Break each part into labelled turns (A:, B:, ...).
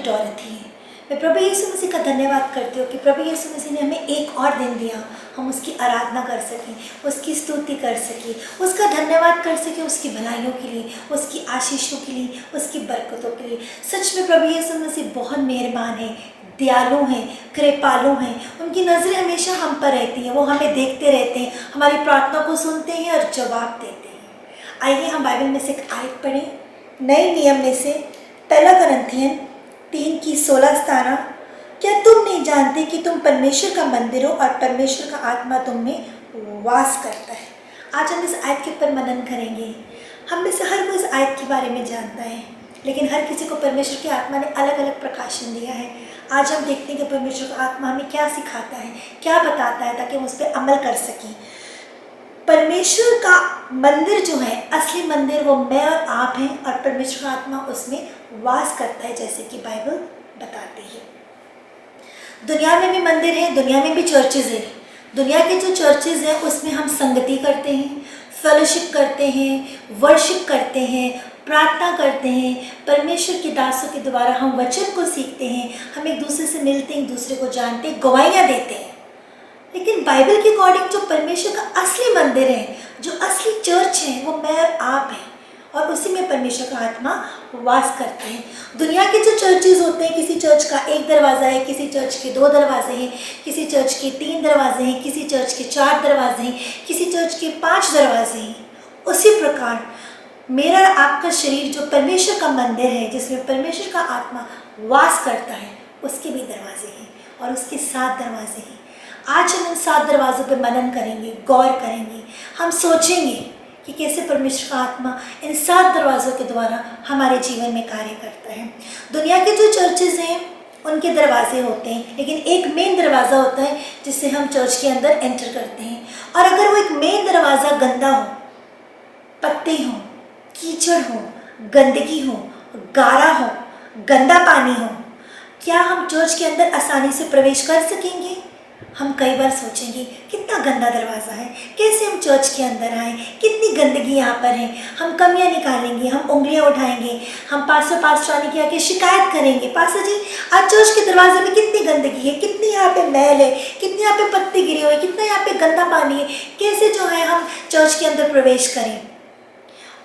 A: Dorothy है। मैं प्रभु यीशु मसीह का धन्यवाद करती हूँ कि प्रभु यीशु मसीह ने हमें एक और दिन दिया, हम उसकी आराधना कर सकें, उसकी स्तुति कर सकें, उसका धन्यवाद कर सकें उसकी भलाइयों के लिए, उसकी आशीषों के लिए, उसकी बरकतों के लिए। सच में प्रभु यीशु मसीह बहुत मेहरबान है, दयालु हैं, कृपालु हैं। उनकी नज़रें हमेशा हम पर रहती हैं, वो हमें देखते रहते हैं, हमारी प्रार्थना को सुनते हैं और जवाब देते हैं। आइए हम बाइबल में से एक आयत पढ़ें, नए नियम में से 1 कुरिन्थियन 3:16-17। क्या तुम नहीं जानते कि तुम परमेश्वर का मंदिर हो और परमेश्वर का आत्मा तुम में वास करता है। आज हम इस आयत के ऊपर मनन करेंगे। हम में से हर कोई इस आयत के बारे में जानता है, लेकिन हर किसी को परमेश्वर की आत्मा ने अलग अलग प्रकाशन दिया है। आज हम देखते हैं कि परमेश्वर का आत्मा हमें क्या सिखाता है, क्या बताता है, ताकि हम उस पर अमल कर सकें। परमेश्वर का मंदिर जो है, असली मंदिर, वो मैं और आप हैं, और परमेश्वर का आत्मा उसमें वास करता है, जैसे कि बाइबल बताती है। दुनिया में भी मंदिर है, दुनिया में भी चर्चेज़ हैं। दुनिया के जो चर्चेज़ हैं उसमें हम संगति करते हैं, फेलोशिप करते हैं, वर्शिप करते हैं, प्रार्थना करते हैं, परमेश्वर के दासों के द्वारा हम वचन को सीखते हैं, हम एक दूसरे से मिलते हैं, एक दूसरे को जानते हैं, गवाहियाँ देते हैं। लेकिन बाइबल के अकॉर्डिंग जो परमेश्वर का असली मंदिर है, जो असली चर्च है, वो मैं और आप हैं, और उसी में परमेश्वर का आत्मा वास करता है। दुनिया के जो चर्चेज होते हैं, किसी चर्च का 1 दरवाज़ा है, किसी चर्च के 2 दरवाजे हैं, किसी चर्च के 3 दरवाजे हैं, किसी चर्च के 4 दरवाजे हैं, किसी चर्च के 5 दरवाजे हैं। उसी प्रकार मेरा और आपका शरीर जो परमेश्वर का मंदिर है, जिसमें परमेश्वर का आत्मा वास करता है, उसके भी दरवाजे हैं, और उसके 7 दरवाजे हैं। आज हम इन 7 दरवाज़ों पर मनन करेंगे, गौर करेंगे, हम सोचेंगे कि कैसे परमेश्वर का आत्मा इन 7 दरवाज़ों के द्वारा हमारे जीवन में कार्य करता है। दुनिया के जो चर्चेज़ हैं उनके दरवाजे होते हैं, लेकिन एक मेन दरवाज़ा होता है जिससे हम चर्च के अंदर एंटर करते हैं। और अगर वो एक मेन दरवाज़ा गंदा हो, पत्ते हों, कीचड़ हो, गंदगी हो, गारा हो, गंदा पानी हो, क्या हम चर्च के अंदर आसानी से प्रवेश कर सकेंगे? हम कई बार सोचेंगे कितना गंदा दरवाज़ा है, कैसे हम चर्च के अंदर आएँ, कितनी गंदगी यहाँ पर है। हम कमियाँ निकालेंगे, हम उंगलियाँ उठाएंगे, हम पास्टरानी के आके शिकायत करेंगे, पास्टर जी आज चर्च के दरवाजे में कितनी गंदगी है, कितनी यहाँ पे मैल है, कितनी यहाँ पे पत्ते गिरे हुए, कितना यहाँ पे गंदा पानी है, कैसे जो है हम चर्च के अंदर प्रवेश करें।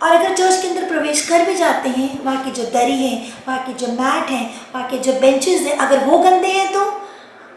A: और अगर चर्च के अंदर प्रवेश कर भी जाते हैं, वहाँ की जो दरी है, वहाँ की जो मैट है, वहाँ के जो बेंचेस हैं, अगर वो गंदे हैं तो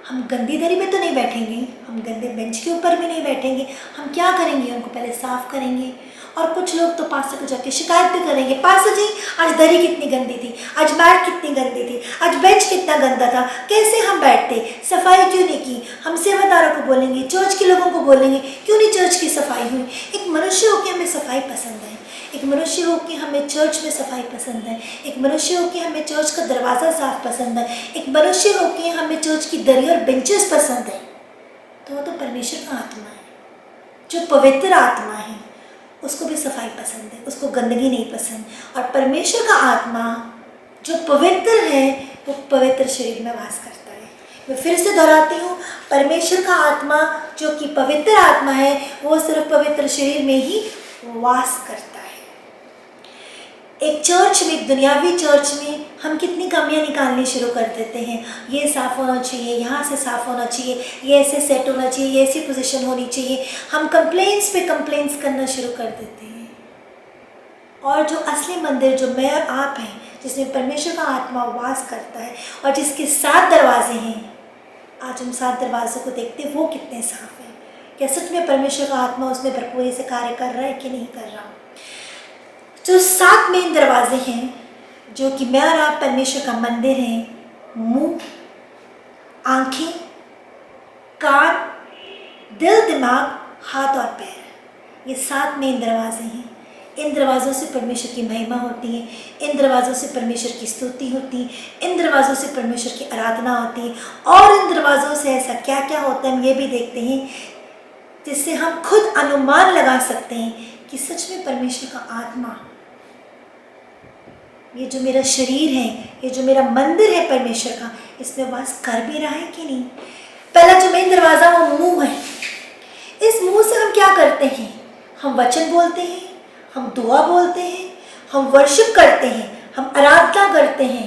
A: हम गंदी दरी पे तो नहीं बैठेंगे, हम गंदे बेंच के ऊपर भी नहीं बैठेंगे। हम क्या करेंगे, उनको पहले साफ़ करेंगे। और कुछ लोग तो पास्टर को जाके शिकायत भी करेंगे, पास्टर जी आज दरी कितनी गंदी थी, आज मैट कितनी गंदी थी, आज बेंच कितना गंदा था, कैसे हम बैठते, सफाई क्यों नहीं की। हम सेवादारों को बोलेंगे, चर्च के लोगों को बोलेंगे, क्यों नहीं चर्च की सफाई हुई। एक मनुष्य होकर हमें सफाई पसंद है, एक मनुष्य हो कि हमें चर्च में सफाई पसंद है, एक मनुष्य हो कि हमें चर्च का दरवाज़ा साफ पसंद है, एक मनुष्य हो कि हमें चर्च की दरी और बेंचेस पसंद है। तो वो तो परमेश्वर का आत्मा है, जो पवित्र आत्मा है, उसको भी सफाई पसंद है, उसको गंदगी नहीं पसंद। और परमेश्वर का आत्मा जो पवित्र है, वो पवित्र शरीर में वास करता है। मैं फिर से दोहराती हूँ, परमेश्वर का आत्मा जो कि पवित्र आत्मा है, वो सिर्फ पवित्र शरीर में ही वास करता है। एक चर्च में, एक दुनियावी चर्च में हम कितनी कमियां निकालनी शुरू कर देते हैं। ये साफ़ होना चाहिए, यहाँ से साफ़ होना चाहिए, ये ऐसे सेट होना चाहिए, ये ऐसी पोजीशन होनी चाहिए। हम कंप्लेंट्स पे कंप्लेंट्स करना शुरू कर देते हैं। और जो असली मंदिर जो मैं और आप हैं, जिसमें परमेश्वर का आत्मा वास करता है और जिसके 7 दरवाजे हैं, आज हम 7 दरवाज़ों को देखते हैं वो कितने साफ़ हैं। क्या सच में परमेश्वर का आत्मा उसमें भरपूरी से कार्य कर रहा है कि नहीं कर रहा। जो 7 मेन दरवाजे हैं, जो कि मैं और आप परमेश्वर का मंदिर हैं, मुंह, आंखें, कान, दिल, दिमाग, हाथ और पैर, ये 7 मेन दरवाजे हैं। इन दरवाज़ों से परमेश्वर की महिमा होती है, इन दरवाज़ों से परमेश्वर की स्तुति होती है, इन दरवाज़ों से परमेश्वर की आराधना होती है। और इन दरवाज़ों से ऐसा क्या क्या होता है हम ये भी देखते हैं, जिससे हम खुद अनुमान लगा सकते हैं कि सच में परमेश्वर का आत्मा, ये जो मेरा शरीर है, ये जो मेरा मंदिर है परमेश्वर का, इसमें वास कर भी रहा है कि नहीं। पहला जो मेन दरवाज़ा वो मुंह है। इस मुंह से हम क्या करते हैं, हम वचन बोलते हैं, हम दुआ बोलते हैं, हम वर्शिप करते हैं, हम आराधना करते हैं,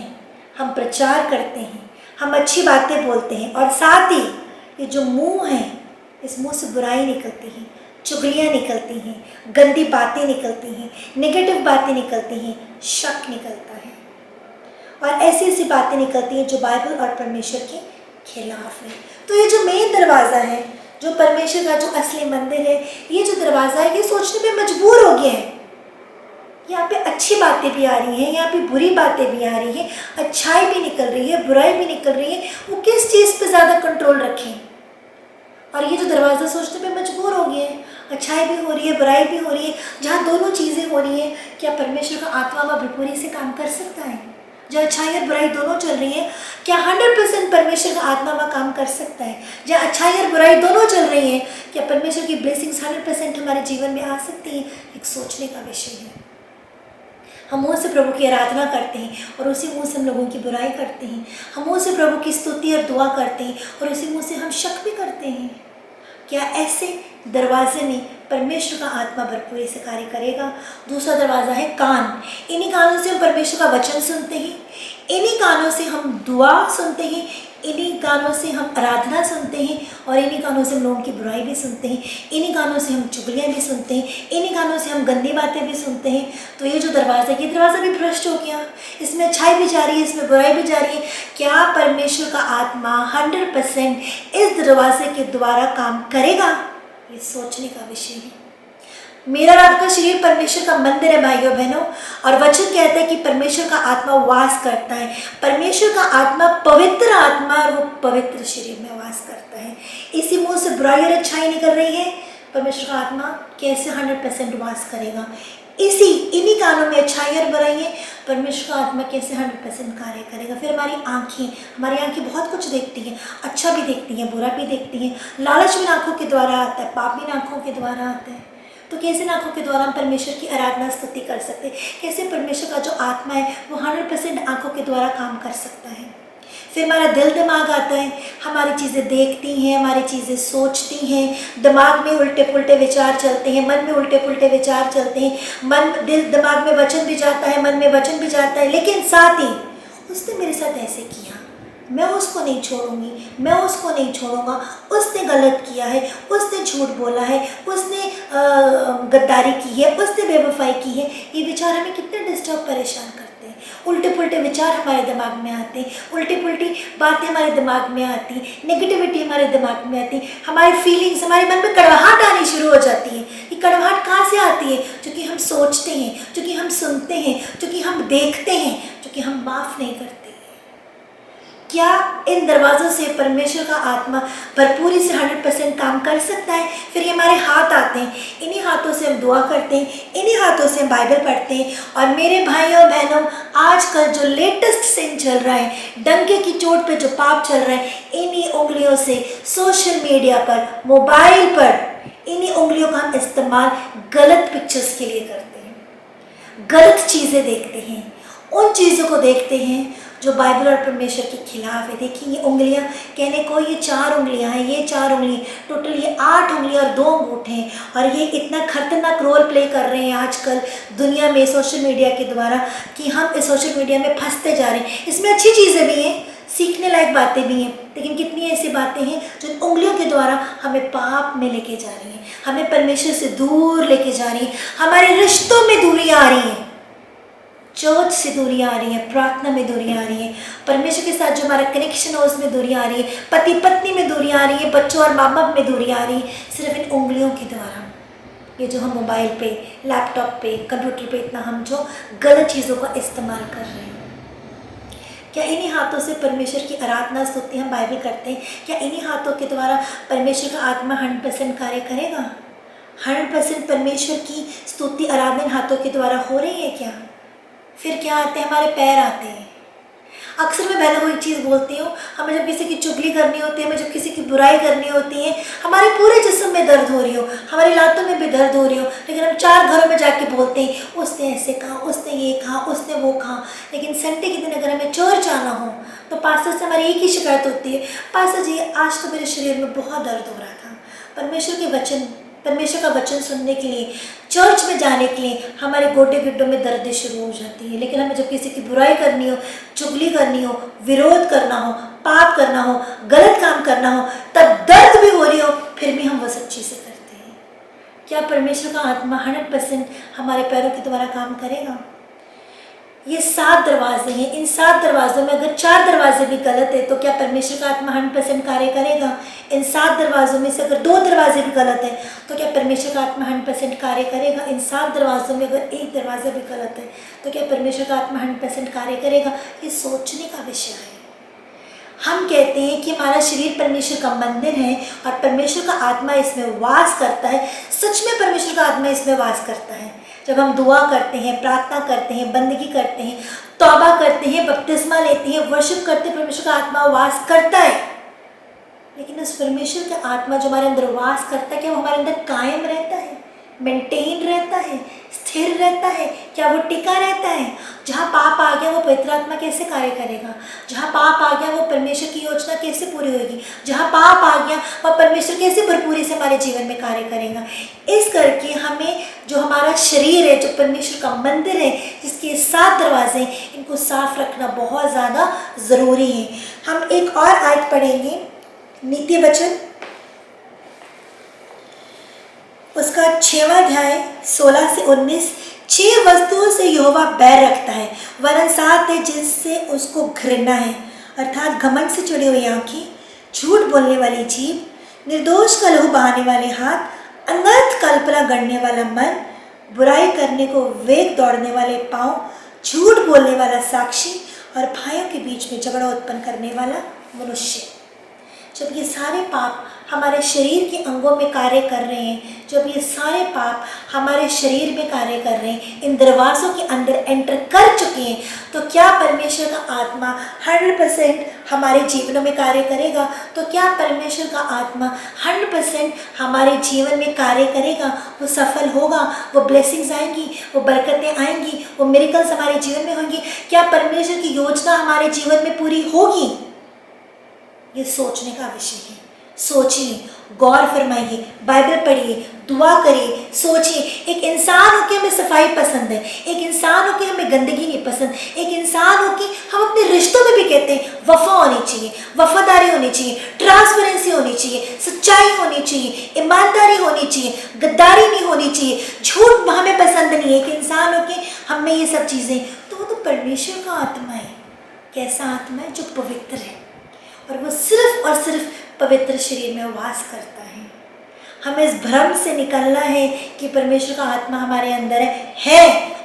A: हम प्रचार करते हैं, हम अच्छी बातें बोलते हैं, और साथ ही ये जो मुंह है, इस मुंह से बुराई निकलती है, चुगलियाँ निकलती हैं, गंदी बातें निकलती हैं, नेगेटिव बातें निकलती हैं, शक निकलता है, और ऐसी ऐसी बातें निकलती हैं जो बाइबल और परमेश्वर के खिलाफ है। तो ये जो मेन दरवाज़ा है, जो परमेश्वर का जो असली मंदिर है, ये जो दरवाज़ा है, ये सोचने पे मजबूर हो गया है। यहाँ पे अच्छी बातें भी आ रही हैं, यहाँ पे बुरी बातें भी आ रही हैं, अच्छाई भी निकल रही है, बुराई भी निकल रही है। वो किस चीज़ पे ज़्यादा कंट्रोल रखें? और ये जो दरवाज़ा सोचने पे मजबूर हो गया है, अच्छाई भी हो रही है, बुराई भी हो रही है, जहाँ दोनों चीज़ें हो रही हैं, क्या परमेश्वर का आत्मा वह भरपूरी से काम कर सकता है? जहाँ अच्छाई और बुराई दोनों चल रही है, क्या 100% परमेश्वर का आत्मा वह काम कर सकता है? जहाँ अच्छाई और बुराई दोनों चल रही हैं, क्या परमेश्वर की ब्लेसिंग्स 100% हमारे जीवन में आ सकती है? एक सोचने का विषय है। हम मुँह से प्रभु की आराधना करते हैं और उसी मुँह से हम लोगों की बुराई करते हैं। हम मुँह से प्रभु की स्तुति और दुआ करते हैं और उसी मुँह से हम शक भी करते हैं। क्या ऐसे दरवाजे में परमेश्वर का आत्मा भरपूरी से कार्य करेगा? दूसरा दरवाज़ा है कान। इन्हीं कानों से हम परमेश्वर का वचन सुनते हैं, इन्हीं कानों से हम दुआ सुनते हैं, इन्हीं कानों से हम आराधना सुनते हैं, और इन्हीं कानों से हम लोगों की बुराई भी सुनते हैं, इन्हीं कानों से हम चुगलियाँ भी सुनते हैं, इन्हीं कानों से हम गंदी बातें भी सुनते हैं। तो ये जो दरवाज़ा है, ये दरवाज़ा भी भ्रष्ट हो गया, इसमें अच्छाई भी जा रही है, इसमें बुराई भी जा रही है। क्या परमेश्वर का आत्मा 100% इस दरवाजे के द्वारा काम करेगा? ये सोचने का विषय है। मेरा और आपका शरीर परमेश्वर का मंदिर है भाइयों बहनों, और वचन कहता है कि परमेश्वर का आत्मा वास करता है। परमेश्वर का आत्मा पवित्र आत्मा, और वो पवित्र शरीर में वास करता है। इसी मुंह से बुराई और अच्छाई निकल रही है, परमेश्वर का आत्मा कैसे 100% वास करेगा? इन्हीं कानों में अच्छाई और बुराई है, परमेश्वर का आत्मा कैसे 100% कार्य करेगा? फिर हमारी आंखें बहुत कुछ देखती हैं, अच्छा भी देखती हैं, बुरा भी देखती हैं। लालच भी आंखों के द्वारा आता है, पाप भी आंखों के द्वारा आता है। तो कैसे आंखों के द्वारा हम परमेश्वर की आराधना स्तुति कर सकते हैं? कैसे परमेश्वर का जो आत्मा है वो 100% आंखों के द्वारा काम कर सकता है? फिर हमारा दिल दिमाग आता है, हमारी चीज़ें देखती हैं, हमारी चीज़ें सोचती हैं, दिमाग में उल्टे पुल्टे विचार चलते हैं, मन में उल्टे पुल्टे विचार चलते हैं, दिल दिमाग में वचन भी जाता है, मन में वचन भी जाता है, लेकिन साथ ही उसने मेरे साथ ऐसे किया, मैं उसको नहीं छोड़ूंगी, मैं उसको नहीं छोड़ूंगा, उसने गलत किया है, उसने झूठ बोला है, उसने गद्दारी की है, उसने बेवफाई की है। ये विचार हमें कितने डिस्टर्ब परेशान करते हैं। उल्टे पुल्टे विचार हमारे दिमाग में आते हैं, उल्टी पुल्टी बातें हमारे दिमाग में आती हैं, नेगेटिविटी हमारे दिमाग में आती है, हमारी फीलिंग्स, हमारे मन में कड़वाहट आनी शुरू हो जाती है। ये कड़वाहट कहाँ से आती है? जो कि हम सोचते हैं, जो कि हम सुनते हैं, जो कि हम देखते हैं, जो कि हम माफ़ नहीं करते। क्या इन दरवाज़ों से परमेश्वर का आत्मा भरपूरी से 100% काम कर सकता है? फिर ये हमारे हाथ आते हैं, इन्हीं हाथों से हम दुआ करते हैं, इन्हीं हाथों से हम बाइबल पढ़ते हैं। और मेरे भाइयों बहनों, आजकल जो लेटेस्ट सिन चल रहा है, डंके की चोट पे जो पाप चल रहा है, इन्हीं उंगलियों से सोशल मीडिया पर, मोबाइल पर, इन्हीं उंगलियों का हम इस्तेमाल गलत पिक्चर्स के लिए करते हैं, गलत चीज़ें देखते हैं, उन चीज़ों को देखते हैं जो बाइबल और परमेश्वर के खिलाफ है। देखिए ये उंगलियां, कहने को ये 4 उंगलियां हैं, ये 4 उंगली, टोटल ये 8 उंगलियां और 2 अंगूठे हैं, और ये इतना खतरनाक रोल प्ले कर रहे हैं आजकल दुनिया में सोशल मीडिया के द्वारा कि हम इस सोशल मीडिया में फंसते जा रहे हैं। इसमें अच्छी चीज़ें भी हैं, सीखने लायक बातें भी हैं, लेकिन कितनी ऐसी बातें हैं जो उंगलियों के द्वारा हमें पाप में लेके जा रही हैं, हमें परमेश्वर से दूर लेके जा रही हैं, हमारे रिश्तों में दूरियाँ आ रही हैं, चर्च से दूरियाँ आ रही हैं, प्रार्थना में दूरियाँ आ रही हैं, परमेश्वर के साथ जो हमारा कनेक्शन है उसमें दूरियाँ आ रही है, पति पत्नी में दूरियाँ आ रही है, बच्चों और माँ बाप में दूरियाँ आ रही है, सिर्फ इन उंगलियों के द्वारा। ये जो हम मोबाइल पे, लैपटॉप पे, कंप्यूटर पे इतना हम जो गलत चीज़ों का इस्तेमाल कर रहे हैं, क्या इन्हीं हाथों से परमेश्वर की आराधना स्तुति हम बाइबल करते हैं? क्या इन्हीं हाथों के द्वारा परमेश्वर का आत्मा 100% कार्य करेगा? 100% परमेश्वर की स्तुति आराधना इन हाथों के द्वारा हो रही है क्या? फिर क्या आते हैं? हमारे पैर आते हैं। अक्सर मैं बहनों को एक चीज़ बोलती हूँ, हमें जब किसी की चुगली करनी होती है, हमें जब किसी की बुराई करनी होती है, हमारे पूरे जिस्म में दर्द हो रही हो, हमारी लातों में भी दर्द हो रही हो, लेकिन हम 4 घरों में जाके बोलते हैं उसने ऐसे कहा, उसने ये कहा, उसने वो कहा। लेकिन संडे के दिन अगर हमें चर्च आना हो तो पास्टर से हमारी एक ही शिकायत होती है, पास्टर जी आज तो मेरे शरीर में बहुत दर्द हो रहा था, परमेश्वर के वचन परमेश्वर का वचन सुनने के लिए, चर्च में जाने के लिए हमारे गोटे गिड्डों में दर्द शुरू हो जाती है। लेकिन हमें जब किसी की बुराई करनी हो, चुगली करनी हो, विरोध करना हो, पाप करना हो, गलत काम करना हो, तब दर्द भी हो रही हो, फिर भी हम वो सब चीज़ें करते हैं। क्या परमेश्वर का आत्मा 100% हमारे पैरों के द्वारा काम करेगा? ये 7 दरवाजे हैं, इन 7 दरवाज़ों में अगर 4 दरवाजे भी गलत है तो क्या परमेश्वर का आत्मा 100% कार्य करेगा? इन 7 दरवाज़ों में से अगर 2 दरवाजे भी गलत है तो क्या परमेश्वर का आत्मा 100% कार्य करेगा? इन 7 दरवाज़ों में अगर 1 दरवाज़ा भी गलत है तो क्या परमेश्वर का आत्मा 100% कार्य करेगा? ये सोचने का विषय है। हम कहते हैं कि हमारा शरीर परमेश्वर का मंदिर है और परमेश्वर का आत्मा इसमें वास करता है। सच में परमेश्वर का आत्मा इसमें वास करता है। जब हम दुआ करते हैं, प्रार्थना करते हैं, बंदगी करते हैं, तौबा करते हैं, बपतिस्मा लेते हैं, वर्शिप करते हैं, परमेश्वर का आत्मा वास करता है। लेकिन उस परमेश्वर का आत्मा जो हमारे अंदर वास करता है, क्या वो हमारे अंदर कायम रहता है, मेंटेन रहता है, स्थिर रहता है? क्या वो टिका रहता है? जहाँ पाप आ गया वो पवित्र आत्मा कैसे कार्य करेगा? जहाँ पाप आ गया वो परमेश्वर की योजना कैसे पूरी होगी? जहाँ पाप आ गया वह परमेश्वर कैसे भरपूरी से हमारे जीवन में कार्य करेगा? इस करके हमें जो हमारा शरीर है, जो परमेश्वर का मंदिर है, जिसके 7 दरवाजे हैं, इनको साफ रखना बहुत ज़्यादा ज़रूरी है। हम एक और आयत पढ़ेंगे, नीति वचन उसका 6वां अध्याय 16 से 19। 6 वस्तुओं से यहोवा बैर रखता है, वरन 7 है जिनसे उसको घृणा है, अर्थात घमंड से चढ़ी हुई आंखें, झूठ बोलने वाली जीभ, निर्दोष का लहू बहाने वाले हाथ, अनर्थ कल्पना गढ़ने वाला मन, बुराई करने को वेग दौड़ने वाले पाँव, झूठ बोलने वाला साक्षी और भाइयों के बीच में झगड़ा उत्पन्न करने वाला मनुष्य। जब ये सारे पाप हमारे शरीर के अंगों में कार्य कर रहे हैं, जब ये सारे पाप हमारे शरीर में कार्य कर रहे हैं, इन दरवाज़ों के अंदर एंटर कर चुके हैं, तो क्या परमेश्वर का आत्मा 100% हमारे जीवनों में कार्य करेगा? तो क्या परमेश्वर का आत्मा 100% हमारे जीवन में कार्य करेगा? वो सफल होगा, वो ब्लेसिंग्स आएंगी, वो बरकतें आएंगी, वो मिरेकल्स हमारे जीवन में होंगी? क्या परमेश्वर की योजना हमारे जीवन में पूरी होगी? ये सोचने का विषय है। सोचिए, गौर फरमाइए, बाइबल पढ़िए, दुआ करिए, सोचिए। एक इंसान हो के हमें सफाई पसंद है, एक इंसान हो के हमें गंदगी नहीं पसंद, एक इंसान हो के हम अपने रिश्तों में भी कहते हैं वफा होनी चाहिए, वफादारी होनी चाहिए, ट्रांसपेरेंसी होनी चाहिए, सच्चाई होनी चाहिए, ईमानदारी होनी चाहिए, गद्दारी नहीं होनी चाहिए, झूठ हमें पसंद नहीं है। एक इंसान हो के हमें ये सब चीज़ें, तो वो तो परमेश्वर का आत्मा है। कैसा आत्मा है? जो पवित्र है, और वो सिर्फ और सिर्फ पवित्र शरीर में वास करता है। हमें इस भ्रम से निकलना है कि परमेश्वर का आत्मा हमारे अंदर है,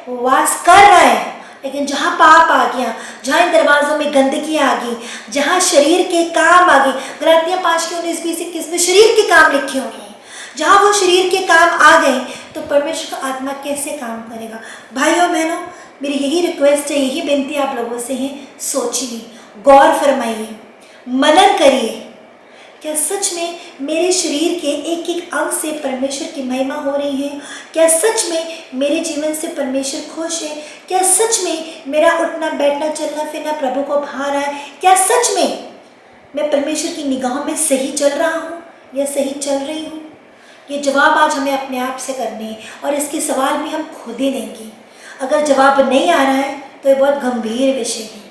A: वो वास कर रहा है। लेकिन जहाँ पाप आ गया, जहाँ इन दरवाज़ों में गंदगी आ गई, जहाँ शरीर के काम आ गए, गलातियाँ 5:19-20-21 में शरीर के काम लिखे हुए हैं, जहाँ वो शरीर के काम आ गए तो परमेश्वर का आत्मा कैसे काम करेगा? भाइयों बहनों, मेरी यही रिक्वेस्ट है, यही विनती आप लोगों से है, सोचिए, गौर फरमाइए, मनन करिए। क्या सच में मेरे शरीर के एक एक अंग से परमेश्वर की महिमा हो रही है? क्या सच में मेरे जीवन से परमेश्वर खुश है? क्या सच में मेरा उठना बैठना चलना फिरना प्रभु को भा रहा है? क्या सच में मैं परमेश्वर की निगाहों में सही चल रहा हूँ या सही चल रही हूँ? ये जवाब आज हमें अपने आप से करने हैं और इसके सवाल भी हम खुद ही देंगे। अगर जवाब नहीं आ रहा है तो ये बहुत गंभीर विषय है।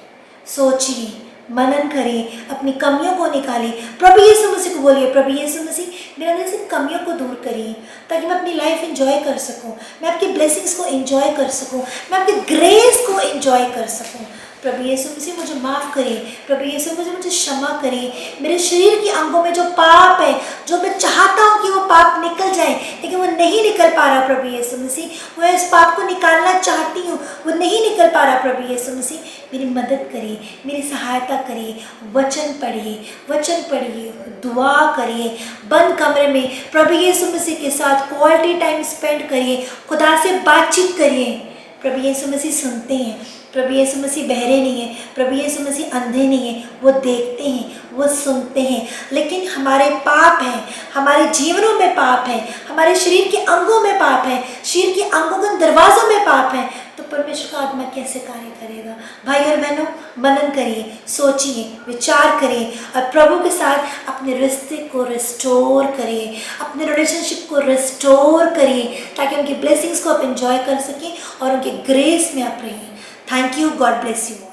A: सोचिए, मनन करें, अपनी कमियों को निकालें, प्रभु यीशु मसीह को बोलिए, प्रभु यीशु मसीह मेरे अंदर से कमियों को दूर करिए ताकि मैं अपनी लाइफ एंजॉय कर सकूं, मैं आपकी ब्लेसिंग्स को एंजॉय कर सकूं, मैं आपकी ग्रेस को एंजॉय कर सकूं। प्रभु यीशु मसीह मुझे माफ़ करिए, प्रभु यीशु मसीह मुझे क्षमा करिए। मेरे शरीर के अंगों में जो पाप है, जो मैं चाहता हूँ कि वो पाप निकल जाए लेकिन वो नहीं निकल पा रहा, प्रभु यीशु मसीह मैं इस पाप को निकालना चाहती हूँ, वो नहीं निकल पा रहा। प्रभु यीशु मसीह मेरी मदद करिए, मेरी सहायता करिए। वचन पढ़िए, दुआ करिए, बंद कमरे में प्रभु यीशु मसीह के साथ क्वालिटी टाइम स्पेंड करिए, खुदा से बातचीत करिए। प्रभु यीशु मसीह सुनते हैं, प्रभु यीशु मसीह बहरे नहीं है, प्रभु यीशु मसीह अंधे नहीं है, वो देखते हैं, वो सुनते हैं। लेकिन हमारे पाप हैं, हमारे जीवनों में पाप है, हमारे शरीर के अंगों में पाप है, शरीर के अंगों के दरवाज़ों में पाप है, तो परमेश्वर का आत्मा कैसे कार्य करेगा। भाई और बहनों, मनन करिए, सोचिए, विचार करिए और प्रभु के साथ अपने रिश्ते को रिस्टोर करिए, अपने रिलेशनशिप को रिस्टोर करिए, ताकि उनकी ब्लेसिंग्स को आप एंजॉय कर सकें और उनके ग्रेस में आप रहिए। Thank you, God bless you.